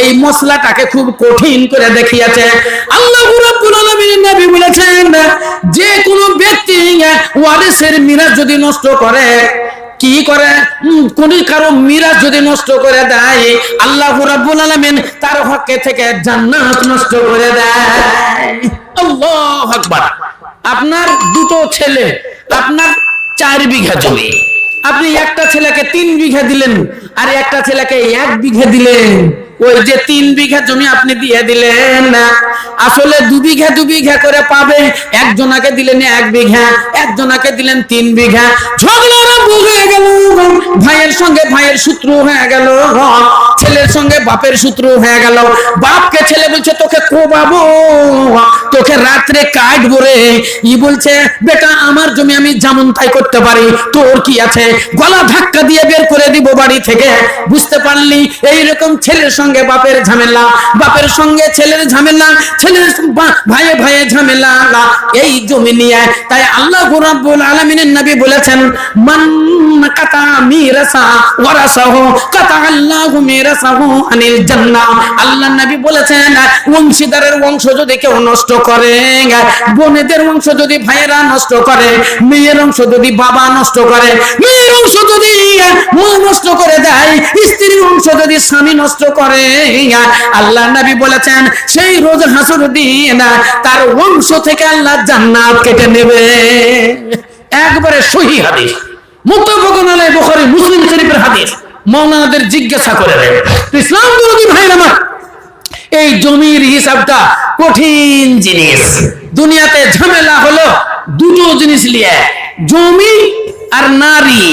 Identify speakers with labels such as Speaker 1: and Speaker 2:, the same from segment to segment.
Speaker 1: এই মশলাটাকে খুব কঠিন করে দেখিয়েছে। আল্লাহ রাব্বুল আলামিন নবী বলেছেন, যে কোনো ব্যক্তি ওয়ারিসের মিরাস যদি নষ্ট করে, কি করে, কোন কারো মিরাস যদি নষ্ট করে দেয়, আল্লাহ রাব্বুল আলামিন তার হকে থেকে জান্নাত নষ্ট করে দেয়। আল্লাহু আকবার। আপনার দুটো ছেলে, আপনার 4 বিঘা জমি, আপনি একটা ছেলেকে 3 বিঘা দিলেন আর একটা ছেলেকে 1 বিঘা দিলেন। ওই যে 3 বিঘা জমি আপনি দিয়ে দিলেন, আসলে 2 বিঘা 2 বিঘা করে পাবে। একজনাকে দিলেন 1 বিঘা, একজনাকে দিলেন 3 বিঘা। ঝগড়া আরম্ভ হয়ে গেল, ভাইয়ের সঙ্গে ভাইয়ের শত্রু হয়ে গেল, ছেলের সঙ্গে বাপের শত্রু হয়ে গেল। বাপকে ছেলে বলছে তোকে কোবাবো, তোকে রাত্রে কাটবো রে। ই বলছে বেটা আমার জমি আমি যেমন তাই করতে পারি, তোর কি আছে, গলা ধাক্কা দিয়ে বের করে দিব বাড়ি থেকে। বুঝতে পারলি? এইরকম ছেলের সঙ্গে বাপের ঝামেলা, বাপের সঙ্গে ছেলের ঝামেলা, ছেলের ভাইয়ে ভাইয়ে ঝামেলা এই জমি নিয়ে। তাই আল্লাহ রাব্বুল আলামিনের নবী বলেছেন, মান কাতা মিরাসা ওয়ারাসাহু কাতা আল্লাহু মিরাসাহু আনিল জান্নাহ। আল্লাহ নবী বলেছেন, বংশীদারের বংশ যদি কেউ নষ্ট করে, বোনেদের বংশ যদি ভাইয়েরা নষ্ট করে, মেয়ের অংশ যদি বাবা নষ্ট করে, মেয়ের অংশ যদি মা নষ্ট করে দেয়, স্ত্রীর অংশ যদি স্বামী নষ্ট করে, আল্লাহ নবী বলেছেন সেই রোজ হাসর দিন তার বংশ থেকে আল্লাহ জান্নাত কেটে নেবে। একবারে সহিহ হাদিস, মুত্তাফাকুন আলাইহি, বুখারী মুসলিম শরীফের হাদিস। মাওলানাদের জিজ্ঞাসা করে দেন। ইসলাম বিরোধী ভাইরা আমার, এই জমির হিসাবটা কঠিন জিনিস। দুনিয়াতে ঝামেলা হলো দুটো জিনিস নিয়ে, জমি আর নারী,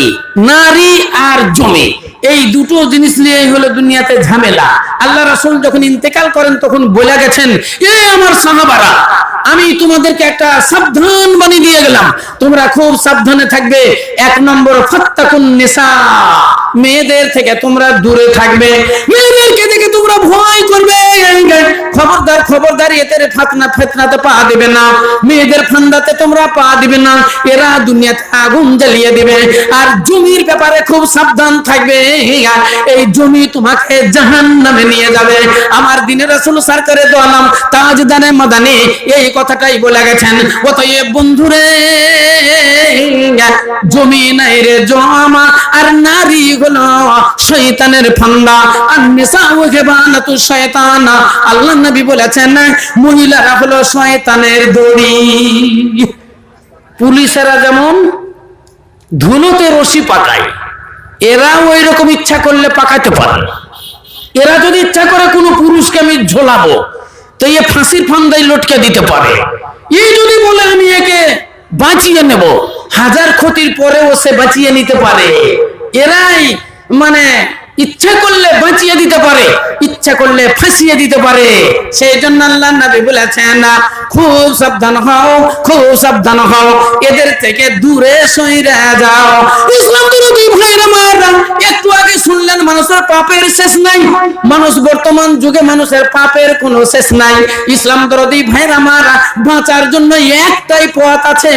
Speaker 1: নারী আর জমি, এই দুটো জিনিস নিয়ে হলো দুনিয়াতে ঝামেলা। আল্লাহ রাসূল যখন ইন্তেকাল করেন তখন বলে গেছেন, এ আমার সাহাবারা, আমি তোমাদেরকে একটা সাবধান বাণী দিয়ে গেলাম, তোমরা খুব সাবধানে থাকবে। 1 নম্বর ফাত্তাকুন নিসা, মেয়েদের থেকে তোমরা দূরে থাকবে, মেয়েদেরকে দেখে তোমরা ভয় করবে। খবরদার খবরদার, এদের ফিতনাতে পা দিবে না, মেয়েদের ফান্দাতে তোমরা পা দিবে না, এরা দুনিয়াতে আগুন জ্বালিয়ে দিবে। আর জমির ব্যাপারে খুব সাবধান থাকবে, এই জমি তোমাকে জাহান্নামে নিয়ে যাবে। আমার দ্বীনের রাসূল সরকারে দো আলম তাজদারে মাদানী এই কথাটাই বলে গেছেন। অতএব বন্ধুরে, জমি নাই রে জমা, আর নারী হলো শয়তানের ফান্দা, আর নিসাউ হিবানাতু শয়তান। আল্লাহ নবী বলেছেন মহিলারা হলো শয়তানের দড়ি। পুলিশেরা যেমন ধুলোতে রশি পাকায়, এরা ওই রকম ইচ্ছা করলে পাকাতে পারে। এরা যদি ইচ্ছা করে কোনো পুরুষকে আমি ঝোলাবো, তো এ ফাঁসির ফান্দায় লটকে দিতে পারে। এই যদি বলে আমি একে বাঁচিয়ে নেব, 1000 ক্ষতির পরেও সে বাঁচিয়ে নিতে পারে। এরাই মানে ইচ্ছা করলে বাঁচিয়ে দিতে পারে, ইচ্ছা করলে ফাঁসিয়ে দিতে পারে। সেই জন্য আল্লাহ নবী বলেছেন, খুব সাবধান হও, খুব সাবধান হও, এদের থেকে দূরে সইরে যাও। ইসলাম বিরোধী ভাইরা মারা, একটু আগে শুনলেন মানুষের পাপের শেষ নাই। মানুষ বর্তমান যুগে মানুষের পাপের কোনো শেষ নাই। ইসলাম বিরোধী ভাইরা মারা, বাঁচার জন্য একটাই পথ আছে,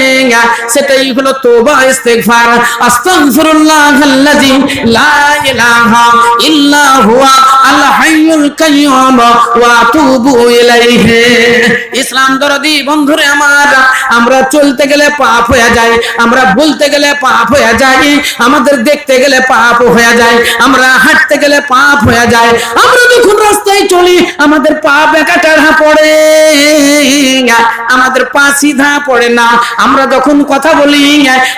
Speaker 1: সেটাই হলো তওবা ইস্তেগফার। আস্তাগফিরুল্লাহাল্লাযী লা ইলাহা ইল্লা হুয়া আল হাইয়ুল কাইয়্যুম ওয়া আতুবু ইলাইহি। ইসলাম দরদি বন্ধুরে আমার, আমরা চলতে গেলে পাপ হয়ে যায়, আমরা বলতে গেলে পাপ হয়ে যায়, আমাদের দেখতে গেলে পাপ হয়ে যায়, আমরা হাঁটতে গেলে পাপ হয়ে যায়। আমরা যখন রাস্তায় চলি আমাদের পা বেঁকা টেढ़া পড়ে, আমাদের পা সিধা পড়ে না। আমরা যখন কথা বলি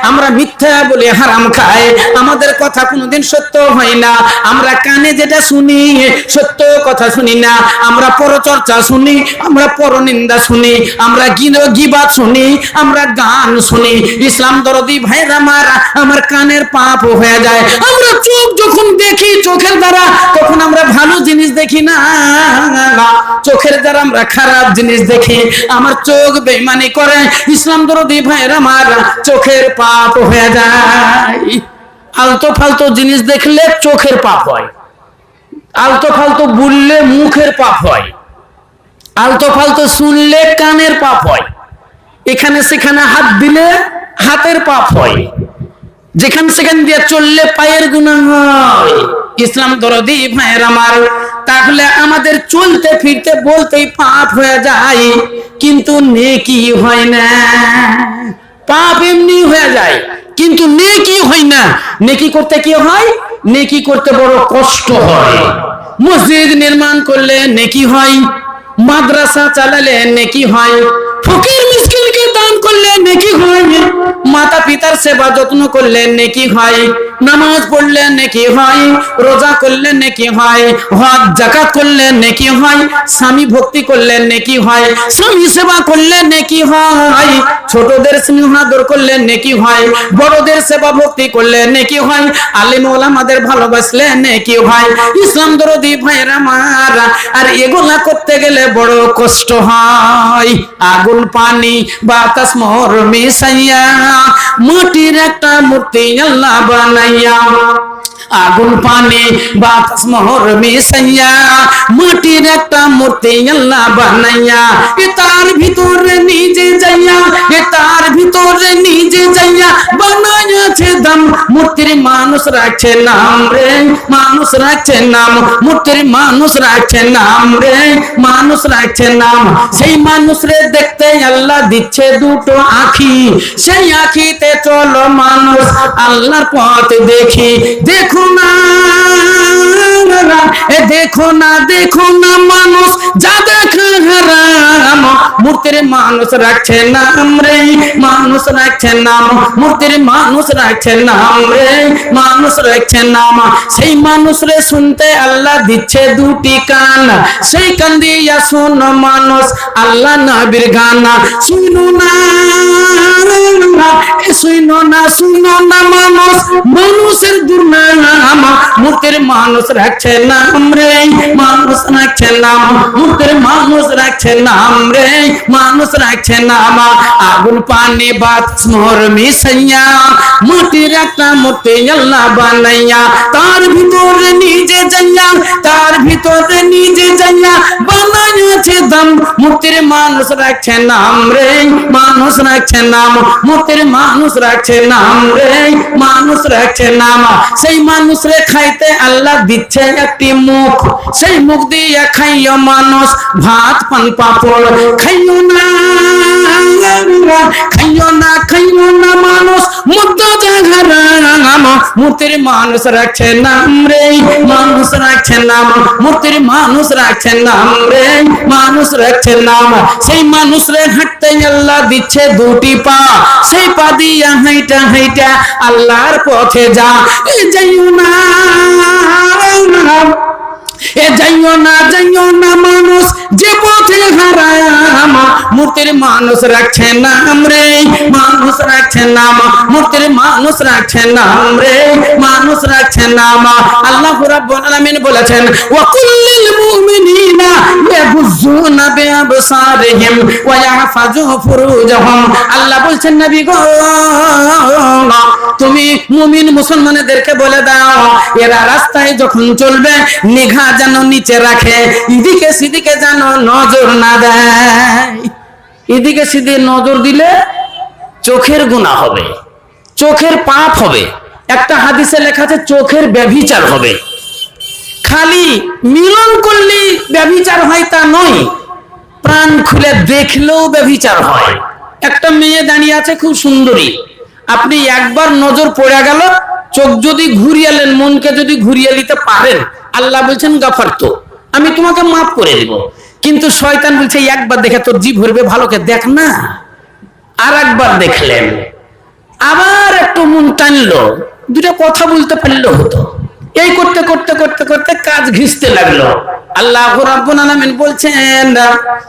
Speaker 1: আমরা মিথ্যা বলে হারাম খাই, আমাদের কথা কোনোদিন সত্য হয় না। আমরা কানে যেটা শুনি সত্য কথা শুনি না, আমরা পরচর্চা শুনি, আমরা পরনিন্দা শুনি, আমরা গীবাত শুনি, আমরা গান শুনি। ইসলাম দরদি ভাইরা আমার কানের পাপ হয়ে যায়। আমরা চোখ যখন দেখি চোখের দ্বারা, তখন আমরা ভালো জিনিস দেখি না, চোখের দ্বারা আমরা খারাপ জিনিস দেখি। আমার চোখ বেঈমানি করে, ইসলাম দরদি ভাইরা আমার চোখের পাপ হয়ে যায়। আলতো ফালতো জিনিস দেখলে চোখের পাপ হয়, আলতো ফালতো বললে মুখের পাপ হয়, আলতো ফালতো শুনলে কানের পাপ হয়, এখানে সেখানে হাত দিলে হাতের পাপ হয়। যেখান সেখান দিয়ে চললে পায়ের গুনাহ হয়। ইসলাম দরদি ভাইয়ের আমার, তাহলে আমাদের চলতে ফিরতে বলতেই পাপ হয়ে যায়, কিন্তু নেকি হয় না। পাপ এমনি হয়ে যায়, কিন্তু নেকি হয় না। নেকি করতে কি হয়? নেকি করতে বড় কষ্ট হয়। মসজিদ নির্মাণ করলে নেকি হয়, মাদ্রাসা চালালে নেকি হয়, ফকির মিসকিনকে দান করলে নেকি হয়, মাতা পিতার সেবা যত্ন করলে নেকি হয়, নামাজ পড়লে নেকি হয়, রোজা করলে নেকি হয়, হজ যাকাত করলে নেকি হয়, স্বামী ভক্তি করলে নেকি হয়, স্বামী সেবা করলে নেকি হয়, ছোটদের স্নেহ আদর করলে নেকি হয়, বড়দের সেবা ভক্তি করলে নেকি হয়, আলেম ওলামাদের ভালোবাসলে নেকি হয়। ইসলাম দরদি ভাইরা আমার, আর এগুলা করতে গেলে বড় কষ্ট হয়। আগুন পানি বাতাস মোর মিশাইয়া মাটির একটা মূর্তি আল্লাহ বানাইয়া, আগুন পানি বাতাস মোর মিশাইয়া মাটির একটা মূর্তি আল্লাহ বানাইয়া, তার ভিতরে নিজে যাইয়া, তার ভিতরে নিজে যাইয়া বানাইয়াছে দাম। মূর্তির মানুষ রাখছে নাম রে, মানুষ রাখছে নাম, মূর্তির মানুষ রাখছে নাম রে, মানুষ রাখছে নাম। সেই মানুষ রে দেখতে আল্লাহ দিচ্ছে দুটো আখি, সেই আখিতে চলো মানুষ আল্লাহর পথ দেখি। দেখো না, দেখো না, দেখো না মানুষ যা দেখা হারাম, মূর্তির মানুষ রাখছে নাম রে, মানুষ রাখছে নাম, মূর্তির মানুষ রাখছে নাম রে, মানুষ রাখছে নাম। সেই মানুষ রে শুনতে আল্লাহ দিচ্ছে দুটি কান, সেই কান দিয়া শোনো মানুষ আল্লাহ নবীর গান। শুনো না, শুনো না, শুনো না মানুষ মানুষের দুর্নাম, মূর্তির মানুষ রাখছে নাম রে, মানুষ রাখছে নাম, মূর্তির মানুষ রাখছে নাম রে, মানুষ রাখছে নাম। আগুন পানি বাতাস মোর মিশাইয়া মাটির একটা মূর্তি আল্লাহ বানাইয়া, তার ভিতরে নিজে যাইয়া, তার ভিতরে নিজে যাইয়া বানাইয়াছে দাম। মূর্তির মানুষ রাখছে নাম রে, মানুষ রাখছে নাম, মূর্তির মানুষ রাখছে নাম রে, মানুষ রাখছে নাম। সেই মানুষ রে খাইতে আল্লাহ দিচ্ছে একটি মুখ, সেই মুখ দিয়ে খাইও মানুষ ভাত পান পাপড়। খাইও না, খাইও না, খাইও না মানুষ মুদ্দ জাহারাম, মূর্তির মানুষ রাখছে নাম রে, মানুষ রাখছে নাম, মূর্তির মানুষ রাখছে নাম রে, মানুষ রাখছে নাম। সেই মানুষ রে হাঁটতে আল্লাহ দিচ্ছে দুটি পা, সেই পা দিয়া হাইটা হাইটা আল্লাহর পথে যা। যাইও না, এ যাইও না, যাইও না মানুষ যে পথে হারাম, মূর্তির মানুষ রাখছে নাম রে, মানুষ রাখছে নাম, মূর্তির মানুষ রাখছে নাম রে, মানুষ রাখছে নাম। আল্লাহ রাব্বুল আলামিন বলেছেন, ওয়া কুল্লিল মুমিনিনা ইয়াগুযুনা বিআবসারিহিম ওয়া ইয়াহফাযু ফুরুজাহুম। আল্লাহ বলছেন নবী গো, তুমি মুমিন মুসলমানদেরকে বলে দাও, এরা রাস্তায় যখন চলবে নিঘা যেন নিচে রাখে, এদিকে সেদিকে যেন নজর না দেয়। এদিকে সেদিকে নজর দিলে চোখের গুনাহ হবে, চোখের পাপ হবে। একটা হাদিসে লেখা আছে চোখের ব্যভিচার হবে। খালি মিলন করলে ব্যভিচার হয় তা নয়, প্রাণ খুলে দেখলেও ব্যভিচার হয়। একটা মেয়ে দাঁড়িয়ে আছে খুব সুন্দরী, আপনি একবার নজর পড়ে গেল, চোখ যদি ঘুরিয়ালেন, মনকে যদি ঘুরিয়ে নিতে পারেন, আল্লাহ বলছেন গাফারত, আমি তোমাকে মাফ করে দিব। কিন্তু শয়তান বলছে একবার দেখে তোর জিভ ভরবে, ভালোকে দেখ না। আর একবার দেখলেন, আবার একটু মন টানলো, দুটো কথা বলতে পারলে হতো। এই করতে করতে করতে করতে কাজ ঘিসতে লাগলো। আল্লাহ রাব্বুল আলামিন বলছেন,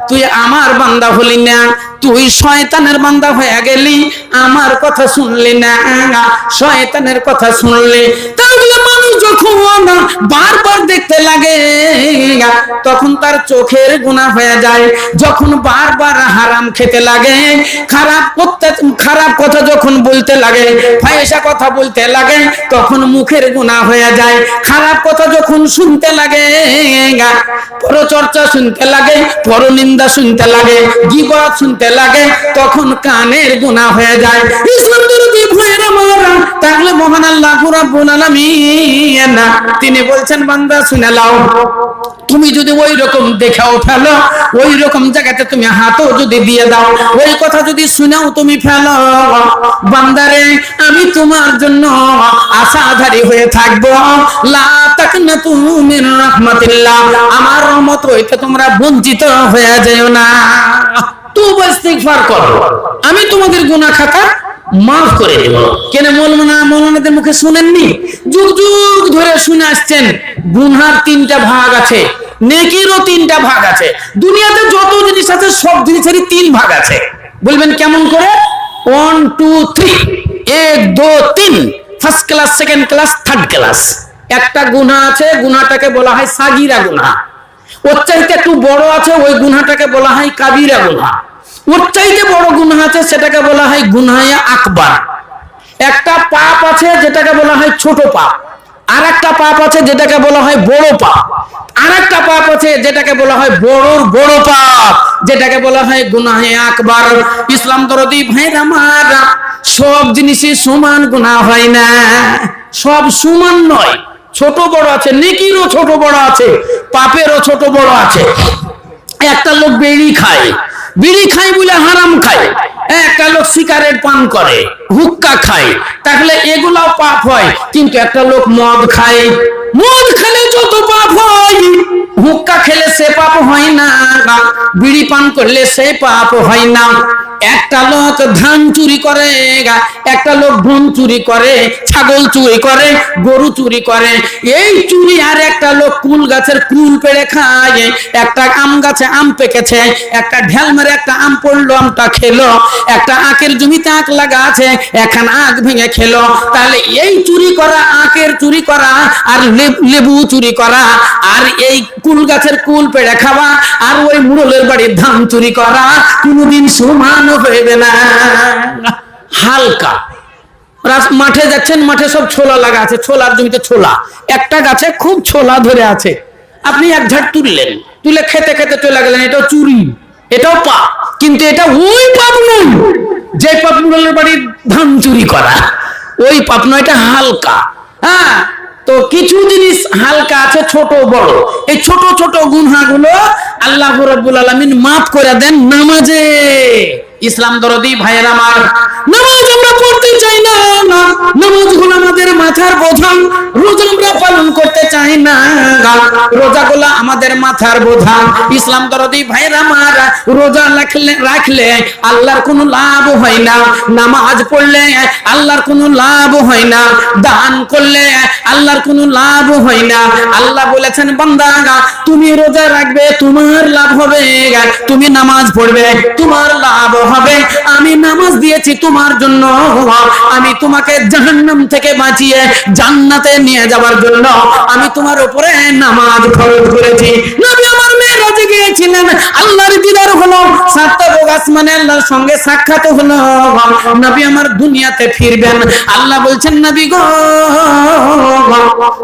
Speaker 1: তুই আমার বান্দা হলি না, তুই শয়তানের বান্দা হয়ে গেলি, আমার কথা শুনলি না, শয়তানের কথা শুনলি। তাহলে মানুষ যখন বারবার দেখতে লাগে তখন তার চোখের গুনাহ হয়ে যায়। যখন বারবার হারাম খেতে লাগে, খারাপ কথা যখন বলতে লাগে, ফাহিশা কথা বলতে লাগে, তখন মুখের গুনাহ হয়ে যায়। খারাপ কথা যখন শুনতে লাগে, পরচর্চা শুনতে লাগে, পরনিন্দা শুনতে লাগে, গীবত শুনতে লাগে, তখন কানের গুনাহ হয়ে যায়। ইসলাম বিরোধী ভাইরা মারা, তাহলে মহান আল্লাহ রাব্বুল আলামিন তিনি বলছেন, বান্দা শুনে নাও, তুমি যদি ওই রকম দেখাও ফেলো, ওই রকম জায়গাতে তুমি হাতও যদি দিয়ে দাও, ওই কথা যদি শুনাও তুমি ফেলো, বান্দারে আমি তোমার জন্য আশাধারী হয়ে থাকবো। লা তাকনাতু মিন রাহমাতিল্লাহ, আমার রহমত হইতে তোমরা বঞ্চিত হয়ে যাও না। তওবা ইস্তিগফার করো, আমি তোমাদের গুনাহ খাতা মাফ করে দেব। কেন মৌলানাদের মুখে শুনেননি? যুগ যুগ ধরে শুনে আসছেন গুনহার তিনটা ভাগ আছে, নেকিরও তিনটা ভাগ আছে। দুনিয়াতে যত জিনিস আছে সব জিনিসেরই তিন ভাগ আছে। বলবেন কেমন করে? 1 2 3, 1 2 3, first class, second class, third class. একটা গুনাহ আছে, গুনাহটাকে বলা হয় সাগীরা গুনাহ। ওর চাইতে একটু বড় আছে, ওই গুনাহটাকে বলা হয় কাবীরা গুনাহ। ওর চাইতে বড় গুনাহ আছে, সেটাকে বলা হয় গুনাহে আকবার। একটা পাপ আছে যেটাকে বলা হয় ছোট পাপ, আর একটা পাপ আছে যেটাকে বলা হয় বড় পাপ, আর একটা পাপ আছে যেটাকে বলা হয় বড় পাপ, যেটাকে বলা হয় গুনাহে আকবার। ইসলাম দরদি ভাইরা আমার, সব জিনিসই সমান গুনাহ হয় না, সব সমান নয়, ছোট বড় আছে, নেকিরও ছোট বড় আছে, পাপেরও ছোট বড় আছে। একটা লোক বিড়ি খায় বলে হারাম খায়, একটা লোক সিগারেট পান করে, হুক্কা খায়, তাহলে এগুলাও পাপ হয়। কিন্তু একটা লোক মদ খেলে যত পাপ হয়, হুক্কা খেলে সে পাপ হয় না, বিড়ি পান করলে সে পাপ হয় না। একটা লোক ধান চুরি করে, একটা লোক বোন চুরি করে, ছাগল চুরি করে, গরু চুরি করে, এই চুরি। আর একটা লোক কুল গাছের কুল পেড়ে খায়, একটা আম গাছে আম পেকেছে, একটা ঢেল মেরে একটা আম পড়লো, আমটা খেলো, একটা আখের জমিতে আখ লাগা আছে, এখন আখ ভেঙে খেলো। তাহলে এই চুরি করা, আখের চুরি করা, আর লেবু চুরি করা, আর এই কুল গাছের কুল পেড়ে খাওয়া, আর ওই মুরলের বাড়ির ধান চুরি করা কোনদিন সমান হইবে না। হালকা মাঠে যাচ্ছেন, মাঠে সব ছোলা লাগা আছে, ছোলার জমিতে ছোলা, একটা গাছে খুব ছোলা ধরে আছে, আপনি এক ঝাড় তুললেন, তুলে খেতে খেতে চলে গেলেন, এটাও চুরি, এটাও পাপ। কিন্তু এটা ওই পাপ নয় যে পাপ মুরলের বাড়ির ধান চুরি করা, ওই পাপ নয়, এটা হালকা। হ্যাঁ, তো কিছু জিনিস হালকা আছে, ছোট বড়। এই ছোট ছোট গুনাহগুলো আল্লাহ রাব্বুল আলামিন মাফ করে দেন নামাজে। ইসলাম দরদি ভাইয়েরা আমার, নামাজ আমরা পড়তে চাই না, নামাজ গুলো আমাদের মাথার বোঝা, রোজা আমরা পালন করতে চাই না, রোজাগুলো আমাদের মাথার বোঝা। ইসলাম দরদি ভাইয়েরা আমার, রোজা রাখলে আল্লাহর কোনো লাভ হয় না, নামাজ পড়লে আল্লাহর কোনো লাভ হয় না, দান করলে আল্লাহর কোনো লাভ হয় না। আল্লাহ বলেছেন, বান্দা তুমি রোজা রাখবে, তোমার লাভ হবে, তুমি নামাজ পড়বে, তোমার লাভ হবে। আমি নামাজ দিয়েছি তোমার জন্য, আমি তোমাকে জাহান্নাম থেকে বাঁচিয়ে জান্নাতে নিয়ে যাওয়ার জন্য আমি তোমার উপরে নামাজ ফরজ করেছি। নবী আমার মেরাজে গিয়েছিলেন, আল্লাহর দিদার হলো, সাতটা লোক আসমানে আল্লাহর সঙ্গে সাক্ষাৎ হলো। নবী আমার দুনিয়াতে ফিরবেন, আল্লাহ বলছেন, নবী গো,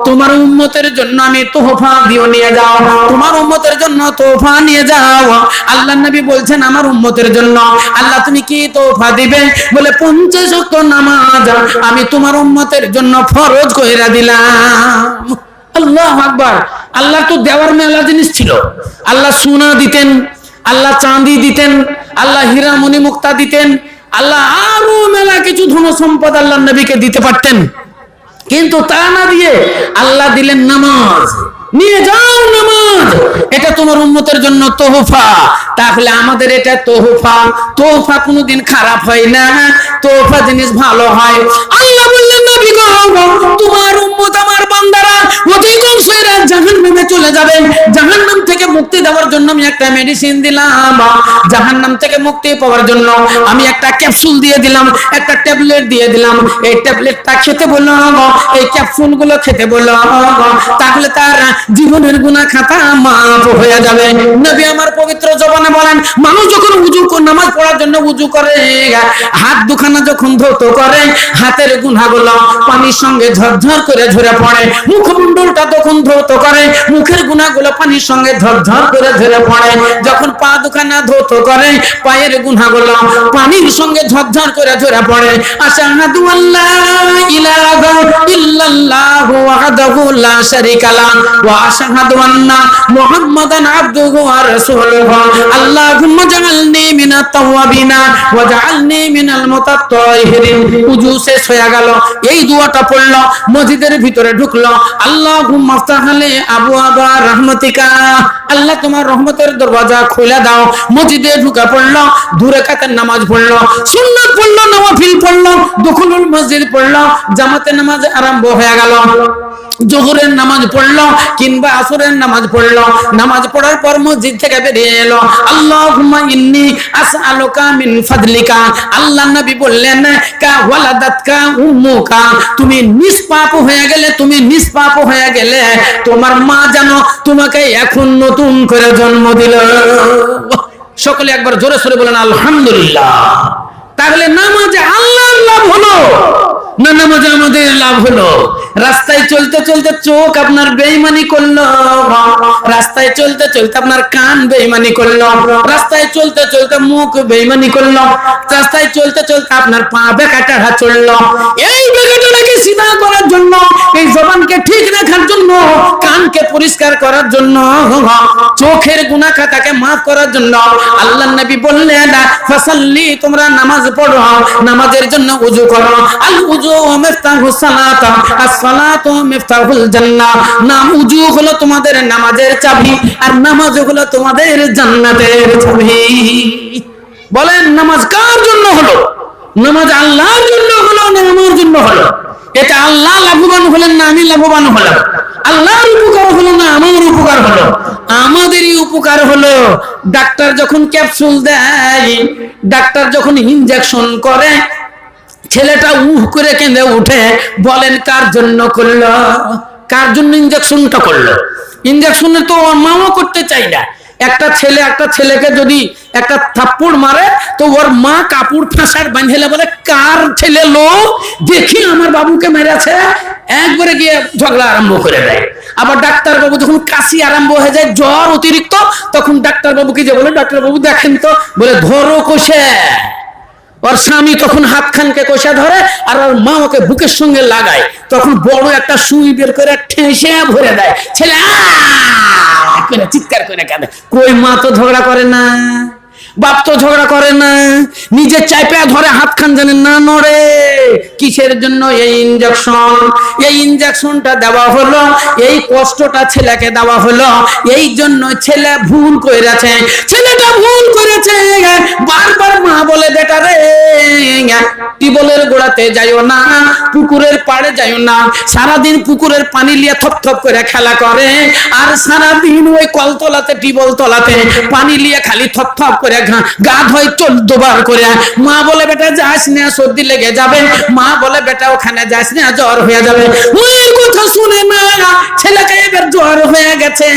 Speaker 1: তোমার উম্মতের জন্য আমি তোহফা দিও, নিয়ে যাও, তোমার উম্মতের জন্য তোহফা নিয়ে যাও। আল্লাহ নবী বলছেন, আমার উম্মতের জন্য। আল্লাহ তুমি কি তোহফা দিবে? বলে 50 ওয়াক্ত নামাজ আমি তোমার উম্মতের জন্য ফরজ কইরা দিলাম। আল্লাহু আকবার। আল্লাহ তো দেওয়ার মেলা জিনিস ছিল। আল্লাহ সোনা দিতেন, আল্লাহ চাঁদি দিতেন, আল্লাহ হীরা মণি মুক্তা দিতেন, আল্লাহ আরো মেলা কিছু ধন সম্পদ আল্লাহ নবীকে দিতে পারতেন, কিন্তু তা না দিয়ে আল্লাহ দিলেন নামাজ। নিয়ে যাও নামাজ, এটা তোমার উম্মতের জন্য তোহফা। তাহলে আমাদের এটা তোহফা, তোহফা কোনোদিন খারাপ হয় না, তোহফা জিনিস ভালো হয়। আল্লাহ বললেন, নবী গো, তোমার উম্মত আমার বান্দারা অধিকাংশ এরা জাহান্নামে চলে যাবে, জাহান্নাম থেকে মুক্তি দেওয়ার জন্য আমি একটা মেডিসিন দিলাম, জাহান্নাম থেকে মুক্তি পাওয়ার জন্য আমি একটা ক্যাপসুল দিয়ে দিলাম, একটা ট্যাবলেট দিয়ে দিলাম। এই ট্যাবলেটটা খেতে বললাম, এই ক্যাপসুল গুলো খেতে বললাম, তাহলে তার জীবনের গুনাহ খাতা মাফ হয়ে যাবে। নবী আমার পবিত্র জবানে বলেন, মানুষ যখন নামাজ পড়ার জন্য উযু করে, হাত দুখানা যখন ধৌত করে, হাতের গুনাহগুলো পানির সঙ্গে ঝরঝর করে ঝরে পড়ে। মুখমণ্ডলটা যখন ধৌত করে, মুখের গুনাহগুলো পানির সঙ্গে ঝরঝর করে ঝরে পড়ে। যখন পা দুখানা ধৌত করে, পায়ের গুনাহগুলো পানির সঙ্গে ঝরঝর করে ঝরে পড়ে। আশহাদু আল্লা ইলাহা ইল্লাল্লাহু ওয়াহদাহু লা শারীকা লাহু ওয়া আশহাদু আন্না মুহাম্মাদান আবদুহু ওয়া রাসূলুহু। আল্লাহুম্মা জাআলনি মিনাত তাওয়াবিনা ওয়া জাআলনি মিনাল মুতাত্তাহিরিন। উযু শেষ হয়ে গেল, এই দোয়াটা পড়লো, মসজিদের ভিতরে ঢুকলো। আল্লাহুম্মা আফতাহ লি আবওয়াবা রাহমাতিকা, আল্লাহ তোমার রহমতের দরওয়াজা খুলে দাও। মসজিদে ঢুকে পড়লো, দুই রাকাতের নামাজ পড়লো, সুন্নাত পড়লো, নওয়াফিল পড়লো, দুখুলুল মসজিদ পড়লো, জামাতে নামাজ আরম্ভ হয়ে গেল। জোহরের নামাজ পড়লো কিংবা আসরের নামাজ পড়লো, নামাজ পড়ার পর মসজিদ থেকে বেরিয়ে এলো। আল্লাহুম্মা ইন্নী আসআলুকা মিন ফাদলিকা, আল্লাহ নবী বললেন, কা ওয়ালাদাতকা উম্মুকা, তুমি নিষ্পাপ হয়ে গেলে, তুমি নিষ্পাপ হয়ে গেলে তোমার মা জানো তোমাকে এখন নতুন করে জন্ম দিল। সকলে একবার জোরে সরে বলেন আলহামদুলিল্লাহ। তাহলে নামাজে আল্লাহর লাভ হলো না নামাজে আমাদের লাভ হলো? রাস্তায় চলতে চলতে চোখ আপনার বেঈমানি করলো, রাস্তায় চলতে চলতে আপনার কান বেঈমানি করলো, রাস্তায় চলতে চলতে মুখ বেঈমানি করলো, রাস্তায় চলতে চলতে আপনার পা বেকাটা হাত চললো। এই বেকাটাকে সিধা করার জন্য, এই জবানকে ঠিক রাখার জন্য, কানকে পরিষ্কার করার জন্য, চোখের গুনাহ খাতাকে মাফ করার জন্য আল্লাহর নবী বললেন, ফাসাল্লি, তোমরা নামাজ পড়ো, নামাজের জন্য ওযু করো। আল ওযু মিফতাহুস সালাত, as-সালাতু মিফতাহুল জান্নাহ। নাম ওযু হলো তোমাদের নামাজের চাবি, আর নামাজ হলো তোমাদের জান্নাতের চাবি। বলেন নামাজ কার জন্য হলো? নামাজ আল্লাহর জন্য হলো না আমার জন্য হলো? এটা আল্লাহ লাভবান হলেন না আমি লাভবান হলাম? আল্লাহর উপকার হলো না আমার উপকার হলো? আমাদেরই উপকার হলো। ডাক্তার যখন ক্যাপসুল দেয়, ডাক্তার যখন ইনজেকশন করে, ছেলেটা উহ করে কেঁদে উঠে, বলেন কার জন্য করলো? কার জন্য ইনজেকশনটা করলো? ইনজেকশনে তো ওর মাও করতে চাই না। একটা ছেলে একটা ছেলেকে যদি একটা থাপ্পড় মারে, তো ওর মা কাপড় ফাঁসার বাঁধলে বলে, কার ছেলে লো, দেখি আমার বাবুকে মেরেছে, একবারে গিয়ে ঝগড়া আরম্ভ করে দেয়। আবার ডাক্তার বাবু যখন কাশি আরম্ভ হয়ে যায়, জ্বর অতিরিক্ত, তখন ডাক্তার বাবুকে যে বলে, ডাক্তার বাবু দেখেন তো, বলে ধরো কষে। ওর স্বামী তখন হাত খানকে কষে ধরে, আর ওর মা ওকে বুকের সঙ্গে লাগায়, তখন বড় একটা সুই বের করে ঠেসে ভরে দেয়। ছেলে করে চিৎকার করে কাঁদে। কই মা তো ঝগড়া করে না, বাপ তো ঝগড়া করে না, নিজে চাইপে ধরে হাত খান জানেন না নড়ে। কিসের জন্য? এই ইনজেকশন। এই ইনজেকশনটা দেওয়া হলো, এই কষ্টটা ছেলেকে দেওয়া হলো, এই জন্য ছেলে ভুল করেছে। ছেলেটা ভুল করেছে, বারবার মা বলে, বেটা রে, টিউবওয়েলের গোড়াতে যাইও না, পুকুরের পাড়ে যাইও না। সারাদিন পুকুরের পানি নিয়ে থপ থপ করে খেলা করে, আর সারাদিন ওই কলতলাতে টিউবওয়েল তলাতে পানি নিয়ে খালি থপ থপ করে গা ধোয় 14 বার করে। মা বলে, বেটা যাস না, সর্দি লেগে যাবে। মা বলে, বেটা ওখানে যাস না, জ্বর হয়ে যাবে। মায়ের কথা শুনে না, ছেলেকে এবার জ্বর হয়ে গেছে,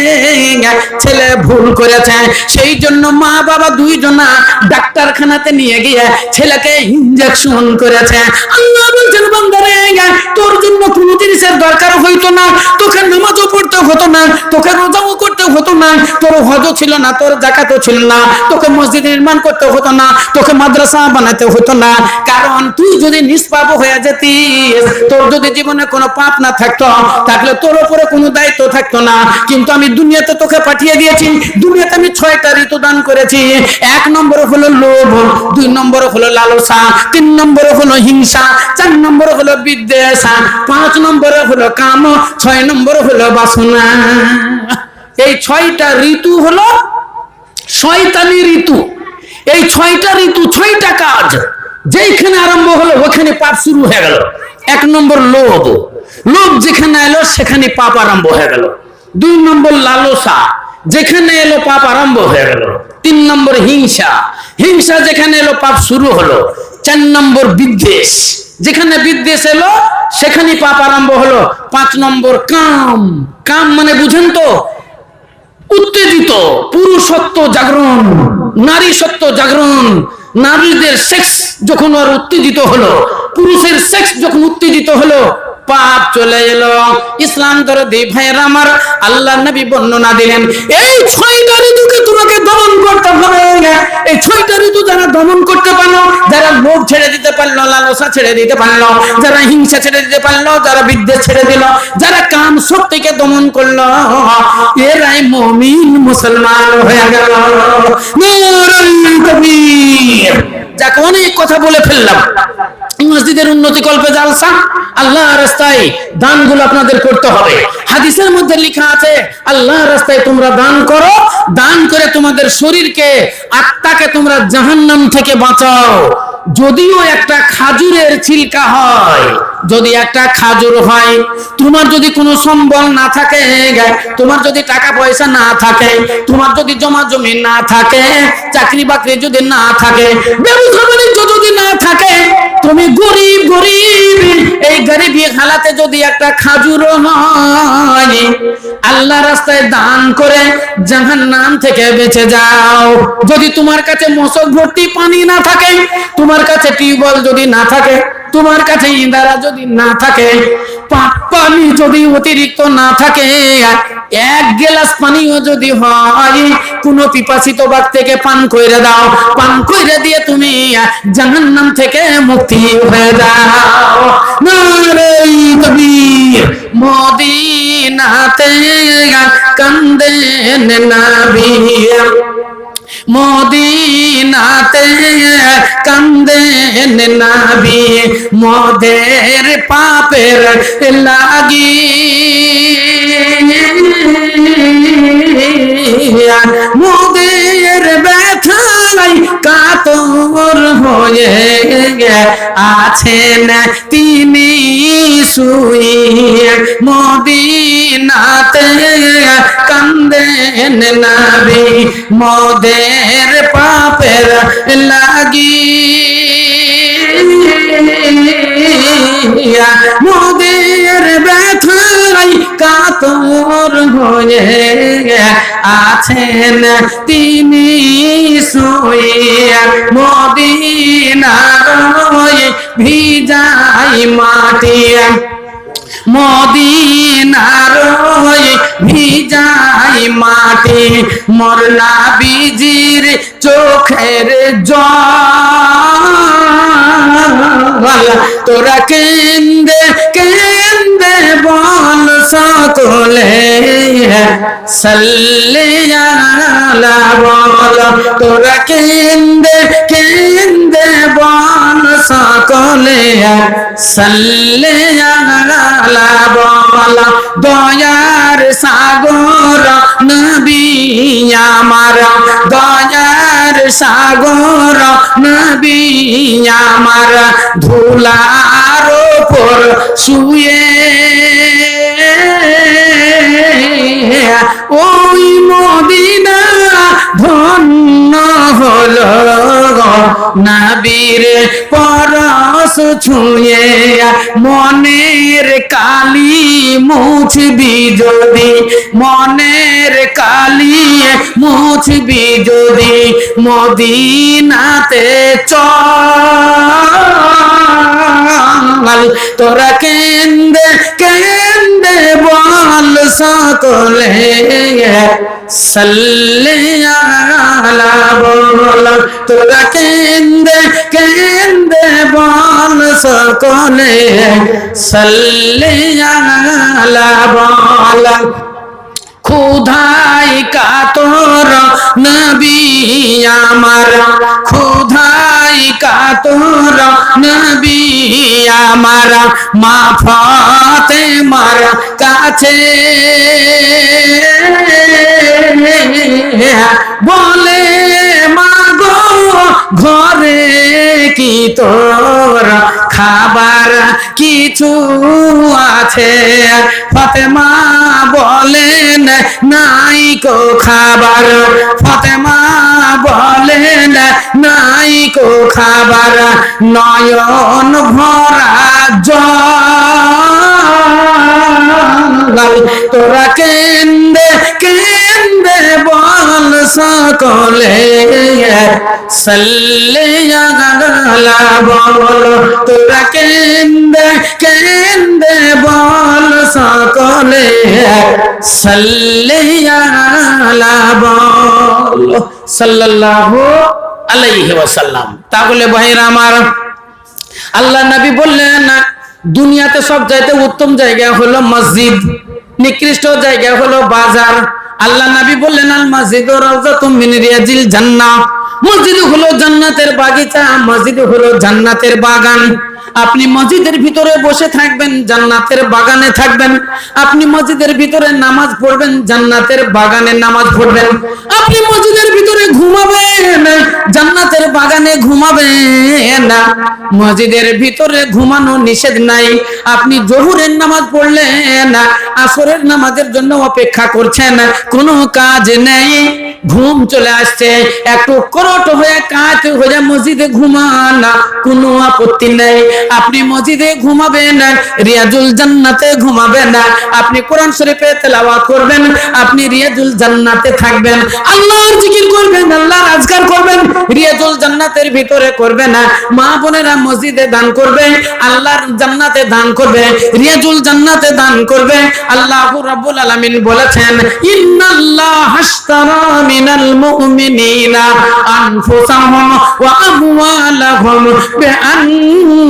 Speaker 1: ছেলে ভুল করেছে। সেই জন্য মা বাবা দুইজনা ডাক্তারখানাতে নিয়ে গিয়ে ছেলেকে ইনজেকশন করেছে। আল্লাহ বলছেন, বান্দারে, তোর জন্য কোনো জিনিসের দরকার হইতো না, তোকে নামাজও পড়তে হতো না, তোকে রোজাও করতে হতো না, তোর হজও ছিল না, তোর যাকাতও ছিল না, তোকে মসজিদ নির্মাণ করতে হতো না, তোকে মাদ্রাসা বানাতে হতো না। কারণ তুই যদি নিষ্পাপ হয়ে যেতিস, তোর যদি জীবনে কোনো পাপ না থাকতো, তাহলে তোর উপরে কোনো দায়িত্ব থাকতো না। কিন্তু আমি দুনিয়াতে তোকে পাঠিয়ে দিয়েছি, দুনিয়াতে আমি 6টা ঋতু দান করেছি। 1 নম্বর হলো লোভ, 2 নম্বর হলো লালসা, 3 নম্বর হলো হিংসা, 4 নম্বর হলো বিদ্বেষ, 5 নম্বর হলো কাম, 6 নম্বর হলো বাসনা। এই 6টা ঋতু হলো শয়তানি ঋতু। এই 6টা ঋতু, 6টা কাজ যেখানে আরম্ভ হলো ওখানে পাপ শুরু হয়ে গেল। 1 নম্বর লোভ, লোভ যেখানে এলো সেখানে পাপ আরম্ভ হয়ে গেল। 2 নম্বর লালসা, যেখানে এলো পাপ আরম্ভ হয়ে গেল। 3 নম্বর হিংসা, হিংসা যেখানে এলো পাপ শুরু হলো। 4 নম্বর বিদ্বেষ, যেখানে বিদ্বেষ এলো সেখানে পাপ আরম্ভ হলো। 5 নম্বর কাম, কাম মানে বুঝেন তো, উত্তেজিত পুরুষত্ব জাগরণ, নারী সত্য জাগরণ। নারীদের সেক্স যখন আর উত্তেজিত হলো, পুরুষের সেক্স যখন উত্তেজিত হলো, পাপ চলে এলো। ইসলাম দরদি ভাইয়েরা আমার, আল্লাহ নবী বর্ণনা দিলেন এই 6টা ঋতুকে তোমাকে দমন করতে হবে। এই 6টা ঋতু যারা দমন করতে পারলো, যারা লোভ ছেড়ে দিতে পারলো, লালসা ছেড়ে দিতে পারলো, যারা হিংসা ছেড়ে দিতে পারলো, যারা বিদ্বেষ ছেড়ে দিল, যারা কাম শক্তিকে দমন করলো, এরাই মুমিন মুসলমান হয়ে গেল। নারায়ে তাকবীর। যাক, অনেক কথা বলে ফেললাম। মসজিদের উন্নতি কল্পে জালসা, আল্লাহর রাস্তায় দানগুলো আপনাদের করতে হবে। হাদিসের মধ্যে লেখা আছে আল্লাহর রাস্তায় তোমরা দান করো, দান করে তোমাদের শরীরকে, আত্মাকে তোমরা জাহান্নাম থেকে বাঁচাও। যদিও একটা খাজুরের ছিলকা হয়, যদি একটা খাজুর হয়, তোমার যদি কোনো সম্বল না থাকে, তোমার যদি টাকা পয়সা না থাকে, তোমার যদি জমা জমি না থাকে, চাকরি বাকরি যদি না থাকে, ব্যবসা বাণিজ্য যদি না থাকে, তুমি গরিব গরিব, এই গরিবি হালাতে যদি একটা খাজুর হয়, আল্লাহ রাস্তায় দান করে জাহান্নাম থেকে বেঁচে যাও। যদি তোমার কাছে মশক ভর্তি পানি না থাকে, তোমার কাছে টিউবওয়েল যদি না থাকে, তোমার কাছে ইন্দারা যদি না থাকে, পানি যদি অতিরিক্ত না থাকে, 1 গ্লাস পানিও যদি হয়, কোন পিপাসিত বাগ থেকে পান কইরে দাও, পান কইরে দিয়ে তুমি জাহান্নাম থেকে মুক্তি হয়ে যাও। নারায়ে তাকবীর। মদিনাতে কান্দেন নবী, মদিনাতে কান্দেন নবী, মোদের পাপের লাগি, মোদের ব্যথায় কাতর হয়ে আছেন তিনি শুয়ে। মদিনাতে কান্দেন নবী, মোদের পাপের লাগি, মোদের ব্যথায় কাতর হয়ে আছেন তিনি শুয়ে। মদিনার ভিজাই মাটি, মদিনার ভিজাই মাটি, মোর নবীজির চোখের জল, তোরা কেন্দে কেন্দে বল সকলে সাল্লি আলা বল, তোরা কেন্দে কেন্দে বল সকলে সাল্লি আলা বল। দয়ার সাগর নবী আমার, দয়ার সাগর নবী আমার, ধুলার উপর শুয়ে ওই মদিনা ধন্য হলো, নবীর পরশ ছুঁয়ে মনের কালি মুছবি যদি, মনের কালি মুছবি যদি, মদিনাতে চল, তোরা কেন্দে কেন্দে বল সকলে সাল্লি আলা বল, তোরা কেন্দে কেন্দে বল সকলে সাল্লি আলা বল। ক্ষুধাই কাতর নবী আমার, ক্ষুধাই কাতর নবী আমার, মা ফাতেমার কাছে বলে মাগো ঘরে কি তোর খাবার কিছু আছে, ফাতেমা বলেন নাই কো খাবার, ফাতেমা বলেন নাই কো খাবার, নয়ন ভরা জল তোরা কেন্দে কেন্দে বল সকলে সাল্লে আলা বল, তোরা কেন্দে কেন্দে বল সকলে সাল্লে আলা বল সাল্লাল্লাহু আলাইহি ওয়াসাল্লাম। তাহলে ভাইরা আমার, আল্লাহ নবী বললেন দুনিয়াতে সব চাইতে উত্তম জায়গা হলো মসজিদ, নিকৃষ্ট জায়গা হলো বাজার। আল্লাহ নবী বললেন আল মসজিদু রাউযাতুম মিন রিয়াজিল জান্নাহ, মসজিদ হলো জান্নাতের বাগিচা, মসজিদ হলো জান্নাতের বাগান। আপনি মসজিদের ভিতরে বসে থাকবেন, জান্নাতের বাগানে থাকবেন। আপনি মসজিদের ভিতরে নামাজ পড়বেন, জান্নাতের বাগানে নামাজ পড়বেন। আপনি মসজিদের ভিতরে ঘুমাবেন, জান্নাতের বাগানে ঘুমাবেন না। মসজিদের ভিতরে ঘুমানো নিষেধ নাই। আপনি জোহরের নামাজ পড়লেন, আসরের নামাজের জন্য অপেক্ষা করছেন, কোনো কাজ নেই, ঘুম চলে আসছে, একটু করট হয়ে কাজ হয়ে মসজিদে ঘুমান, কোনো আপত্তি নেই। আপনি মসজিদে ঘুমাবেন, রিয়াজুল জান্নাতে ঘুমাবেন, আপনি কোরআন শরীফে তেলাওয়াত করবেন, আপনি রিয়াজুল জান্নাতে থাকবেন, আল্লাহর জিকির করবেন, আল্লাহর আজকার করবেন, রিয়াজুল জান্নাতের ভিতরে করবেন। মা বোনেরা মসজিদে দান করবে, আল্লাহর জান্নাতে দান করবে, রিয়াজুল জান্নাতে দান করবে। আল্লাহ রাব্বুল আলামিন বলেছেন ইন্নাল্লাহা আশতারা মিনাল মুমিনিনা আনফুসাহুম ওয়া আমওয়ালাহুম বিআন্না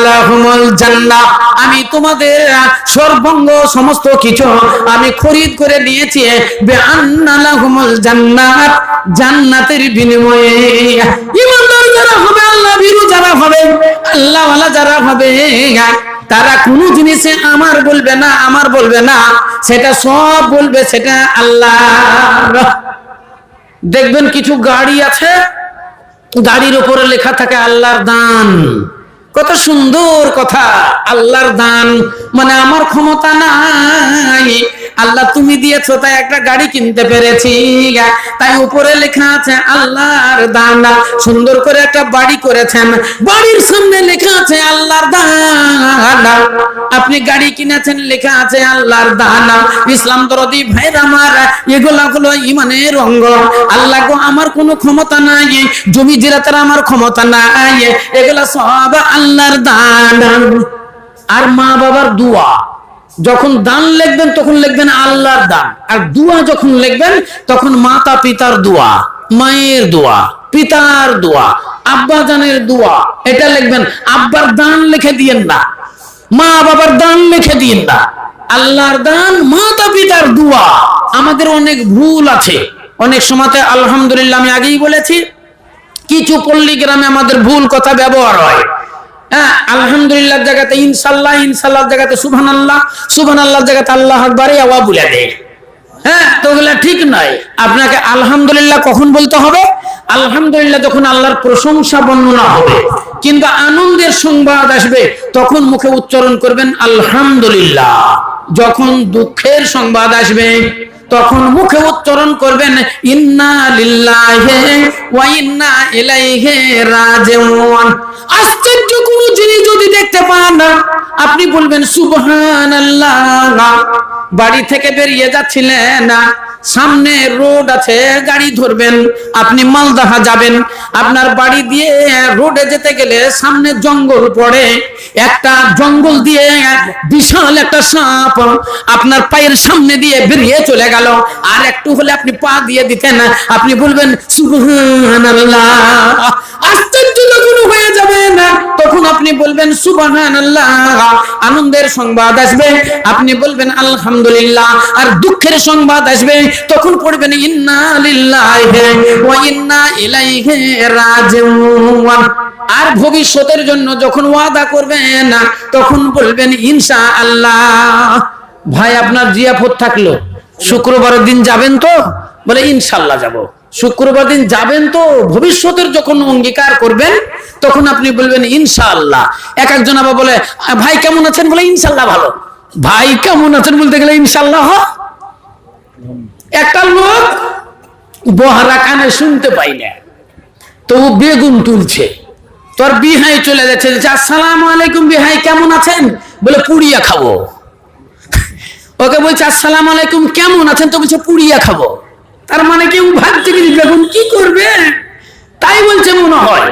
Speaker 1: লাহুমুল জান্নাহ, আমি তোমাদের সর্বাঙ্গ সমস্ত কিছু আমি খরিদ করে নিয়েছি বিআন্না লাহুমুল জান্নাত, জান্নাতের বিনিময়ে। ঈমানদার যারা হবে, আল্লাহ ভীরু যারা হবে, আল্লাহ ওয়ালা যারা হবে, তারা কোনো জিনিসে আমার বলবে না, আমার বলবে না, সেটা সব বলবে সেটা আল্লাহ। দেখবেন কিছু গাড়ি আছে, গাড়ির উপরে লেখা থাকে আল্লাহর দান। কত সুন্দর কথা, আল্লাহর দান মানে আমার ক্ষমতা নাই, আল্লাহ তুমি দিয়েছো তাই একটা গাড়ি কিনতে পেরেছি, তাই উপরে লেখা আছে আল্লাহর দান। সুন্দর করে একটা বাড়ি করেছেন, বাড়ির সামনে লেখা আছে আল্লাহর দান। আপনি গাড়ি কিনেছেন, লেখা আছে আল্লাহর দান। ইসলাম দরদি ভাইরা আমার, এগুলা হলো ইমানের অঙ্গ। আল্লাহ গো আমার কোনো ক্ষমতা নাই, জমি জিরাতের আমার ক্ষমতা নাই, এগুলা সব আল্লাহর দান। আর মা বাবার দোয়া, যখন দান লিখবেন তখন লিখবেন আল্লাহর দান, আর দোয়া যখন লিখবেন তখন মাতা পিতার দোয়া, মায়ের দোয়া, পিতার দোয়া, আব্বা জানের দোয়া, এটা লিখবেন। আব্বার দান লিখে দিয়েন না, মা বাবার দান লিখে দিয়েন না, আল্লাহর দান, মাতা পিতার দোয়া। আমাদের অনেক ভুল আছে, অনেক সময়তে আলহামদুলিল্লাহ আমি আগেই বলেছি, কিছু পল্লী গ্রামে আমাদের ভুল কথা ব্যবহার হয়। হ্যাঁ, আলহামদুলিল্লাহ জায়গাতে ইনশাআল্লাহ, ইনশাআল্লাহ জায়গাতে সুবহানাল্লাহ, সুবহানাল্লাহ জায়গাতে আল্লাহু আকবার আওয়া বলে দেয়। হ্যাঁ, তো ওগুলা ঠিক নয়। আপনাকে আলহামদুলিল্লাহ কখন বলতে হবে? আলহামদুলিল্লাহ যখন আল্লাহর প্রশংসা বর্ণনা হবে, কিন্তু আনন্দের সংবাদ আসবে তখন মুখে উচ্চারণ করবেন আলহামদুলিল্লাহ। যখন দুঃখের সংবাদ আসবে তখন মুখে উচ্চারণ করবেন ইন্না লিল্লাহি ওয়া ইন্না ইলাইহি রাজিউন। আশ্চর্য কোন জিনিস যদি দেখতে পান না, আপনি বলবেন সুবহানাল্লাহ। বাড়ি থেকে বেরিয়ে যাচ্ছিলেন, সামনে রোড আছে, গাড়ি ধরবেন, আপনি মালদাহা যাবেন, আপনার বাড়ি দিয়ে রোডে যেতে গেলে সামনে জঙ্গল পড়ে, একটা জঙ্গল দিয়ে বিশাল একটা সাপ আপনার পায়ের সামনে দিয়ে বেরিয়ে চলে গেল, আর একটু হলে আপনি পা দিয়ে দিতেন, আপনি বলবেন সুবহানাল্লাহ। আশ্চর্য যখন হয়ে যাবে না, তখন আপনি বলবেন সুবহানাল্লাহ। আনন্দের সংবাদ আসবে, আপনি বলবেন আলহামদুলিল্লাহ। আর দুঃখের সংবাদ আসবে, তখন পড়বেন ইন্না লিল্লাহি ওয়া ইন্না ইলাইহি রাজিউন। আর ভবিষ্যতের জন্য যখন ওয়াদা করবেন তখন বলবেন ইনশাআল্লাহ। ভাই আপনার জিয়াফত থাকলো, শুক্রবারের দিন যাবেন তো? বলে ইনশাআল্লাহ যাব। শুক্রবার দিন যাবেন তো? ভবিষ্যতের যখন অঙ্গীকার করবেন তখন আপনি বলবেন ইনশাআল্লাহ। এক একজন আবার বলে ভাই কেমন আছেন? বলে ইনশাআল্লাহ ভালো। ভাই কেমন আছেন বলতে গেলে ইনশাআল্লাহ। একটা লোক বহারা কানে শুনতে পাই না, তো বেগুন তুলছে, তোর বিহাই চলে যাচ্ছে, আসসালামু আলাইকুম বিহাই কেমন আছেন, বলে পুড়িয়া খাবো। ওকে বলছে আসসালামু আলাইকুম কেমন আছেন, তো বলছে পুড়িয়া খাবো। তার মানে কেউ ভাবছে কি বেগুন কি করবে, তাই বলছে মনে হয়।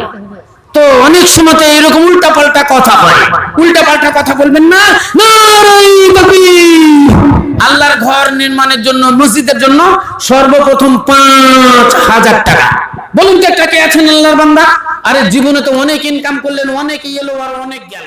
Speaker 1: তো অনেক সময় তো এরকম উল্টা পাল্টা কথা হয়, উল্টা পাল্টা কথা বলবেন না। নারায়ে তাকবীর। আল্লাহর ঘর নির্মাণের জন্য, মসজিদের জন্য সর্বপ্রথম 5,000 টাকা। বলুন তো একটা কে আছেন আল্লাহর বান্দা? আরে জীবনে তো অনেক ইনকাম করলেন, অনেক এলো আর অনেক গেল।